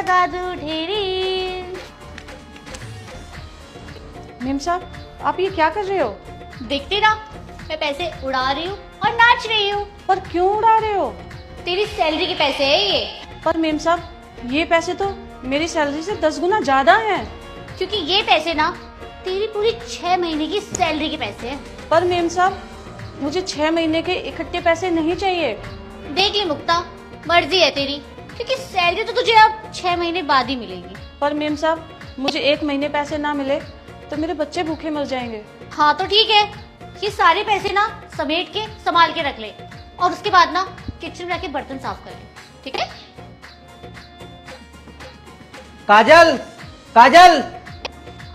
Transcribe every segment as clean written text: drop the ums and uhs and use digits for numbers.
लगा दूं ढेरी। मेम साहब, आप ये क्या कर रहे हो? देखते ना, मैं पैसे उड़ा रही हूँ और नाच रही हूँ। पर क्यों उड़ा रहे हो? तेरी सैलरी के पैसे है ये। पर मेम साहब, ये पैसे तो मेरी सैलरी से 10 गुना ज्यादा हैं। क्योंकि ये पैसे ना तेरी पूरी 6 महीने की सैलरी के पैसे हैं। पर मेम साहब, मुझे 6 महीने के इकट्ठे पैसे नहीं चाहिए। देख ली मुक्ता, मर्जी है तेरी, क्योंकि सैलरी तो तुझे अब 6 महीने बाद ही मिलेगी। पर मेम साहब, मुझे 1 महीने पैसे ना मिले तो मेरे बच्चे भूखे मर जाएंगे। हाँ तो ठीक है, ये सारे पैसे ना समेट के संभाल के रख ले, और उसके बाद ना किचन में आके बर्तन साफ कर ले, ठीक है? काजल, काजल,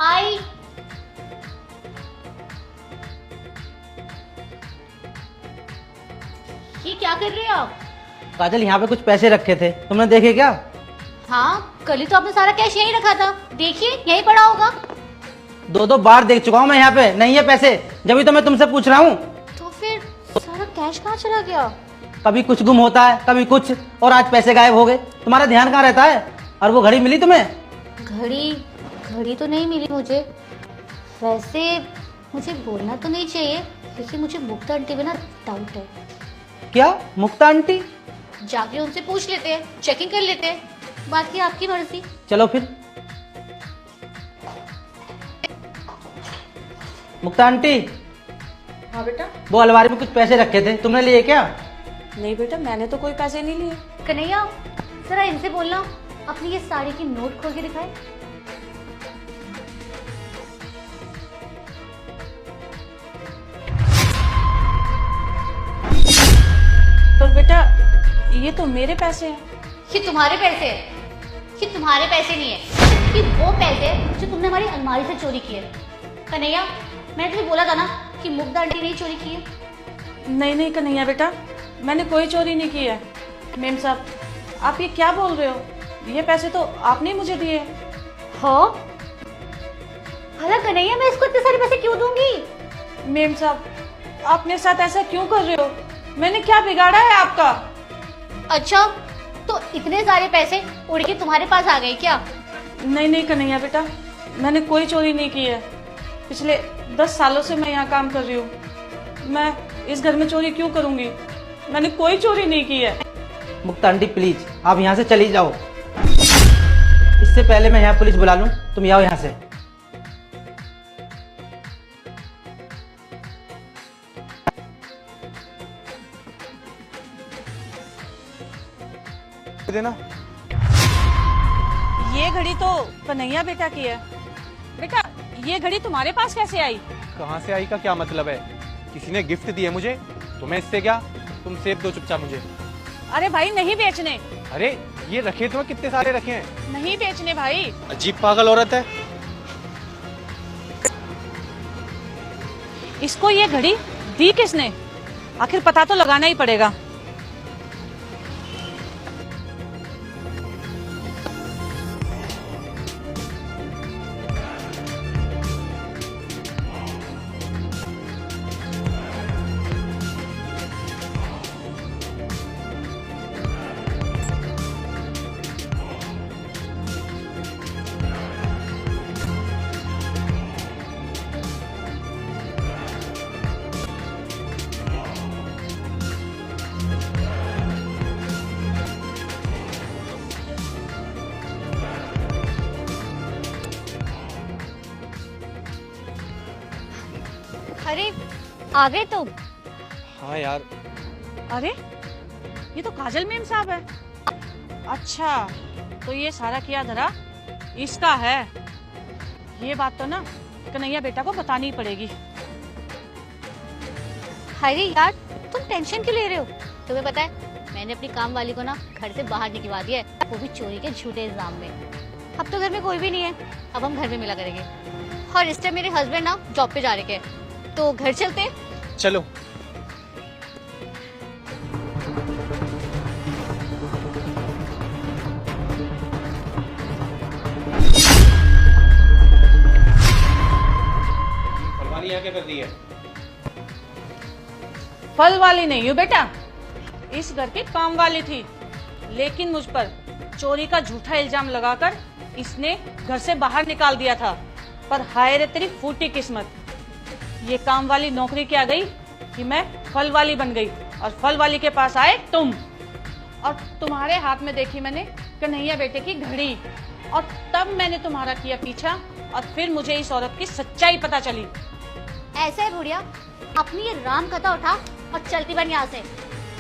आई। ये क्या कर रहे हो आप? काजल, यहाँ पे कुछ पैसे रखे थे, तुमने देखे क्या? हाँ, कल ही तो आपने सारा कैश यहीं रखा था, देखिए यहीं पड़ा होगा। 2 बार देख चुका हूँ मैं, यहाँ पे नहीं है पैसे, जब तो मैं तुमसे पूछ रहा हूँ। तो फिर सारा कैश कहाँ चला गया? कभी कुछ गुम होता है, कभी कुछ, और आज पैसे गायब हो गए। तुम्हारा ध्यान कहाँ रहता है? और वो घड़ी मिली तुम्हें? घड़ी तो नहीं मिली मुझे। वैसे मुझे बोलना तो नहीं चाहिए, लेकिन मुझे मुक्ता आंटी पे ना डाउट है। क्या मुक्ता आंटी? जाके उनसे पूछ लेते हैं, चेकिंग कर लेते हैं, बाकी आपकी मर्जी। चलो फिर। मुक्ता आंटी, हाँ बेटा। वो अलमारी में कुछ पैसे रखे थे, तुमने लिए क्या? नहीं बेटा, मैंने तो कोई पैसे नहीं लिए। कन्हैया, जरा इनसे बोलना अपनी ये साड़ी की नोट खोल के दिखाए। पर बेटा, ये तो मेरे पैसे हैं। ये तुम्हारे पैसे हैं। ये तुम्हारे पैसे नहीं है, ये वो पैसे हैं जो तुमने हमारी अलमारी से चोरी किए। कन्हैया, मैंने तुम्हें बोला था ना कि मुग्धा आंटी ने चोरी की है। नहीं कन्हैया बेटा, मैंने कोई चोरी नहीं की है। मेम साहब, आप ये क्या बोल रहे हो? ये पैसे तो आपने मुझे दिए। हाँ? भला कन्हैया, मैं इसको इतने सारे पैसे क्यों दूंगी? मेम साहब, आप मेरे साथ ऐसा क्यों कर रहे हो? मैंने क्या बिगाड़ा है आपका? अच्छा, तो इतने सारे पैसे उड़ के तुम्हारे पास आ गए क्या? नहीं कन्हैया बेटा, मैंने कोई चोरी नहीं की है। पिछले 10 सालों से मैं यहाँ काम कर रही हूँ। मैं इस घर में चोरी क्यों करूँगी? मैंने कोई चोरी नहीं की है। मुक्ता आंटी प्लीज, आप यहाँ से चली जाओ। इससे पहले मैं यहाँ पुलिस बुला लूँ, तुम आओ यहाँ से। देना। ये घड़ी तो कन्हैया बेटा की है। बेटा, ये घड़ी तुम्हारे पास कैसे आई? कहाँ से आई का क्या मतलब है? किसी ने गिफ्ट दी है मुझे, तुम्हें इससे क्या? तुम सेब दो चुपचाप मुझे। अरे भाई, नहीं बेचने। अरे ये रखे तो कितने सारे रखे हैं। नहीं बेचने भाई। अजीब पागल औरत है। इसको ये घड़ी दी किसने? आखिर पता तो लगाना ही पड़ेगा। अरे आ गए तुम? हाँ यार। अरे, ये तो काजल मेम साहब है। अच्छा, तो ये सारा किया धरा इसका है। ये बात तो ना कन्हैया बेटा को बतानी पड़ेगी। अरे यार, तुम टेंशन क्यों ले रहे हो? तुम्हें पता है, मैंने अपनी काम वाली को ना घर से बाहर निकलवा दिया है, वो भी चोरी के झूठे इल्जाम में। अब तो घर में कोई भी नहीं है, अब हम घर में मिला करेंगे। और इस टाइम मेरे हस्बैंड ना जॉब पे जा रहे हैं, तो घर चलते हैं। चलो। फलवाली यहाँ क्या कर रही है? फल वाली नहीं हूँ बेटा, इस घर की काम वाली थी, लेकिन मुझ पर चोरी का झूठा इल्जाम लगाकर इसने घर से बाहर निकाल दिया था। पर हाय रे तेरी फूटी किस्मत, ये काम वाली नौकरी क्या गई कि मैं फल वाली बन गई और फल वाली के पास आए तुम। और तुम्हारे हाथ में देखी मैंने कन्हैया बेटे की घड़ी, और तब मैंने तुम्हारा किया पीछा, और फिर मुझे इस औरत की सच्चाई पता चली। ऐसे है बुढ़िया, अपनी ये राम कथा उठा और चलती बन यहाँ से,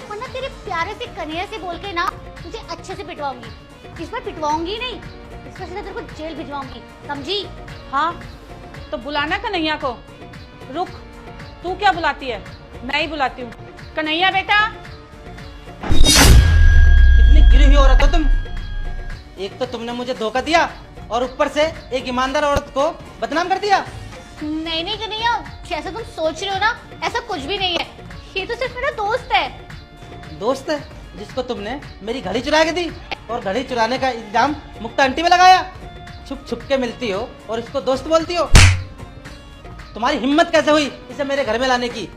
वरना तेरे प्यारे से कन्हैया से बोल के ना तुझे अच्छे से पिटवाऊंगी। इस बार पिटवाऊंगी नहीं, इस बार सीधा तेरे को जेल भिजवाऊंगी, समझी? हाँ तो बुलाना कन्हैया को। रुक, तू क्या बुलाती है, मैं ही बुलाती हूँ। कन्हैया बेटा। कितनी गिरी हुई औरत हो तुम। एक तो तुमने मुझे धोखा दिया और ऊपर से एक ईमानदार औरत को बदनाम कर दिया। नहीं नहीं कन्हैया, जैसा तुम सोच रहे हो ना ऐसा कुछ भी नहीं है, ये तो सिर्फ मेरा दोस्त है। दोस्त है जिसको तुमने मेरी घड़ी चुरा के दी, और घड़ी चुराने का इल्जाम मुक्ता आंटी पे लगाया। छुप छुप के मिलती हो और इसको दोस्त बोलती हो। तुम्हारी हिम्मत कैसे हुई इसे मेरे घर में लाने की?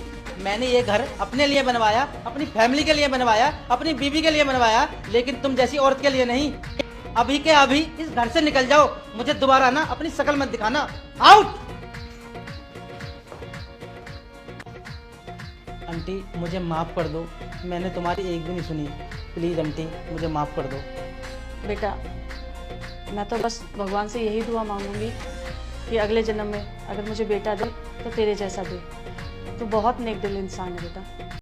मैंने ये घर अपने लिए बनवाया, अपनी फैमिली के लिए बनवाया, अपनी बीवी के लिए बनवाया, लेकिन तुम जैसी औरत के लिए नहीं। अभी के अभी इस घर से निकल जाओ, मुझे दोबारा ना अपनी शक्ल मत दिखाना। आउट। आंटी मुझे माफ कर दो, मैंने तुम्हारी एक भी नहीं सुनी। प्लीज आंटी मुझे माफ कर दो। बेटा मैं तो बस भगवान से यही दुआ मांगूंगी कि अगले जन्म में अगर मुझे बेटा दे तो तेरे जैसा दे। तू बहुत नेक दिल इंसान है बेटा।